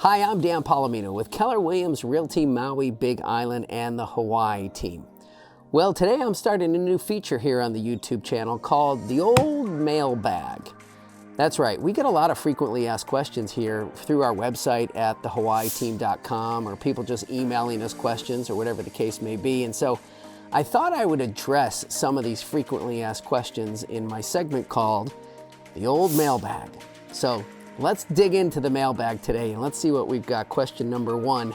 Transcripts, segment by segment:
Hi, I'm Dan Palomino with Keller Williams Realty Maui, Big Island, and the Hawaii team. Well, today I'm starting a new feature here on the YouTube channel called The Old Mailbag. That's right, we get a lot of frequently asked questions here through our website at TheHawaiiTeam.com, or people just emailing us questions or whatever the case may be. And so I thought I would address some of these frequently asked questions in my segment called The Old Mailbag. So let's dig into the mailbag today and let's see what we've got. Question number one,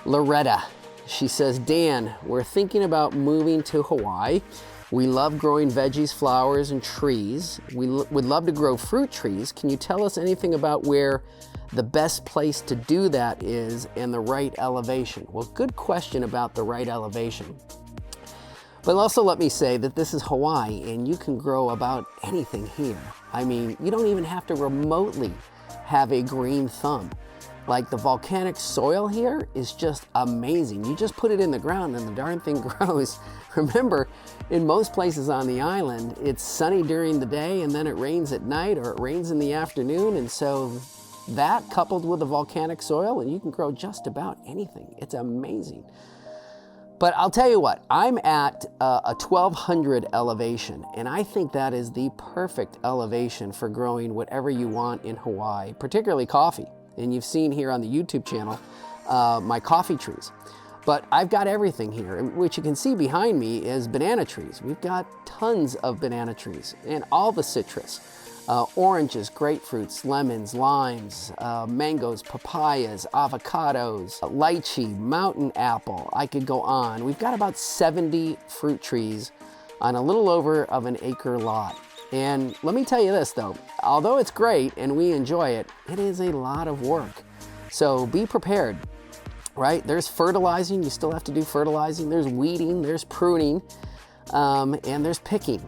Loretta. She says, Dan, we're thinking about moving to Hawaii. We love growing veggies, flowers, and trees. We would love to grow fruit trees. Can you tell us anything about where the best place to do that is and the right elevation? Well, good question about the right elevation. But also let me say that this is Hawaii and you can grow about anything here. I mean, you don't even have to remotely have a green thumb. Like the volcanic soil here is just amazing. You just put it in the ground and the darn thing grows. Remember, in most places on the island, it's sunny during the day and then it rains at night or it rains in the afternoon. And so that coupled with the volcanic soil, and you can grow just about anything. It's amazing. But I'll tell you what, I'm at a 1200 elevation, and I think that is the perfect elevation for growing whatever you want in Hawaii, particularly coffee. And you've seen here on the YouTube channel my coffee trees. But I've got everything here, which you can see behind me is banana trees. We've got tons of banana trees and all the citrus. Oranges, grapefruits, lemons, limes, mangoes, papayas, avocados, lychee, mountain apple. I could go on. We've got about 70 fruit trees on a little over of an acre lot. And let me tell you this though, although it's great and we enjoy it, it is a lot of work. So be prepared, right? There's fertilizing, you still have to do fertilizing. There's weeding, there's pruning, and there's picking.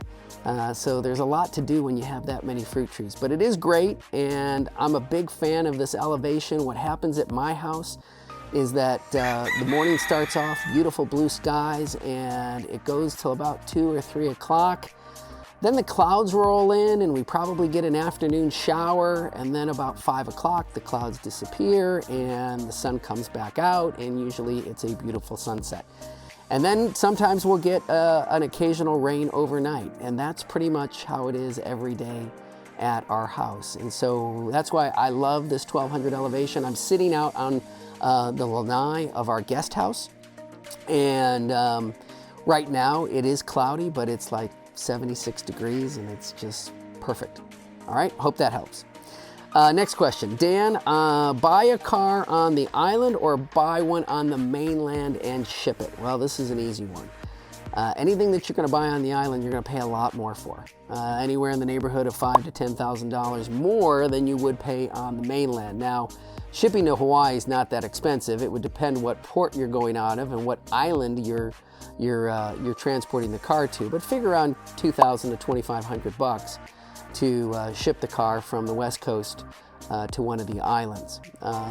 So there's a lot to do when you have that many fruit trees, but it is great. And I'm a big fan of this elevation. What happens at my house is that the morning starts off beautiful blue skies and it goes till about 2 or 3 o'clock. Then the clouds roll in and we probably get an afternoon shower, and then about 5 o'clock the clouds disappear and the sun comes back out, and usually it's a beautiful sunset. And then sometimes we'll get an occasional rain overnight, and that's pretty much how it is every day at our house. And so that's why I love this 1200 elevation. I'm sitting out on the lanai of our guest house, and right now it is cloudy, but it's like 76 degrees and it's just perfect. All right, hope that helps. Next question, Dan, buy a car on the island or buy one on the mainland and ship it? Well, this is an easy one. Anything that you're gonna buy on the island, you're gonna pay a lot more for. Anywhere in the neighborhood of $5,000 to $10,000 more than you would pay on the mainland. Now, shipping to Hawaii is not that expensive. It would depend what port you're going out of and what island you're transporting the car to, but figure around $2,000 to $2,500 to ship the car from the West Coast to one of the islands.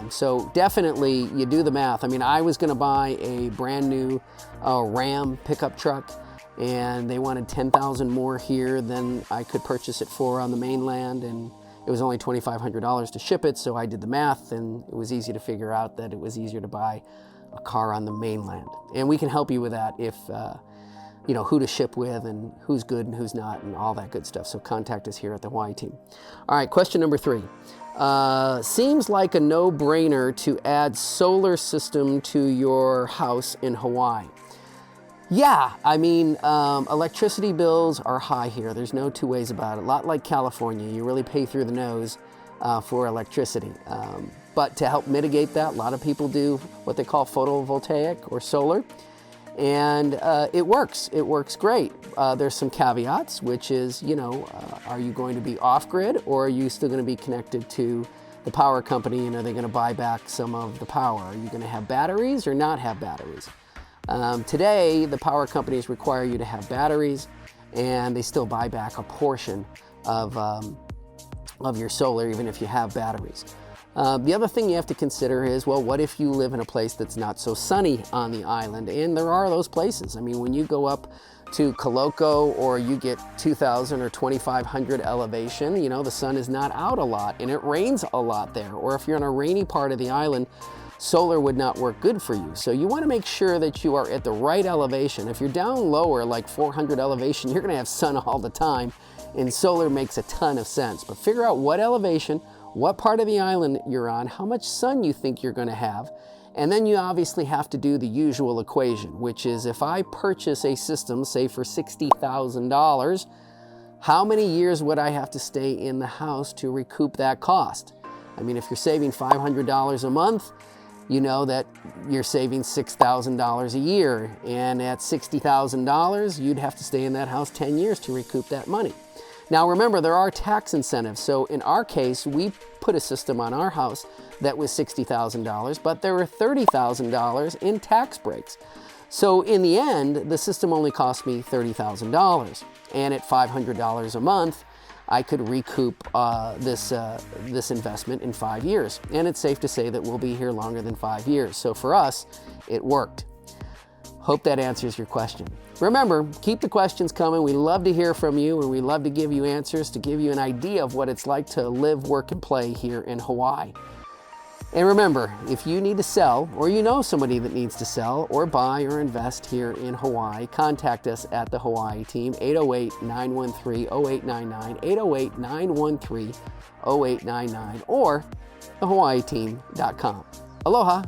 So definitely you do the math. I mean, I was gonna buy a brand new Ram pickup truck and they wanted $10,000 more here than I could purchase it for on the mainland, and it was only $2,500 to ship it, so I did the math and it was easy to figure out that it was easier to buy a car on the mainland. And we can help you with that if you know who to ship with and who's good and who's not and all that good stuff. So contact us here at the Hawaii team. All right, question number 3. Seems like a no-brainer to add solar system to your house in Hawaii. Yeah, I mean, electricity bills are high here. There's no two ways about it. A lot like California, you really pay through the nose for electricity. But to help mitigate that, a lot of people do what they call photovoltaic or solar. And it works great. There's some caveats, which is, you know, are you going to be off-grid or are you still going to be connected to the power company, and are they going to buy back some of the power? Are you going to have batteries or not have batteries? Today, the power companies require you to have batteries, and they still buy back a portion of your solar, even if you have batteries. The other thing you have to consider is, well, what if you live in a place that's not so sunny on the island? And there are those places. I mean, when you go up to Coloco, or you get 2,000 or 2,500 elevation, you know, the sun is not out a lot and it rains a lot there. Or if you're in a rainy part of the island, solar would not work good for you. So you want to make sure that you are at the right elevation. If you're down lower, like 400 elevation, you're going to have sun all the time, and solar makes a ton of sense. But figure out what elevation, what part of the island you're on, how much sun you think you're going to have, and then you obviously have to do the usual equation, which is if I purchase a system, say for $60,000, how many years would I have to stay in the house to recoup that cost? I mean, if you're saving $500 a month, you know that you're saving $6,000 a year. And at $60,000, you'd have to stay in that house 10 years to recoup that money. Now remember, there are tax incentives. So in our case, we put a system on our house that was $60,000, but there were $30,000 in tax breaks. So in the end, the system only cost me $30,000. And at $500 a month, I could recoup this investment in 5 years. And it's safe to say that we'll be here longer than 5 years. So for us, it worked. Hope that answers your question. Remember, keep the questions coming. We love to hear from you, and we love to give you answers, to give you an idea of what it's like to live, work, and play here in Hawaii. And remember, if you need to sell, or you know somebody that needs to sell or buy or invest here in Hawaii, contact us at the Hawaii Team, 808-913-0899, 808-913-0899, or thehawaiiteam.com. Aloha.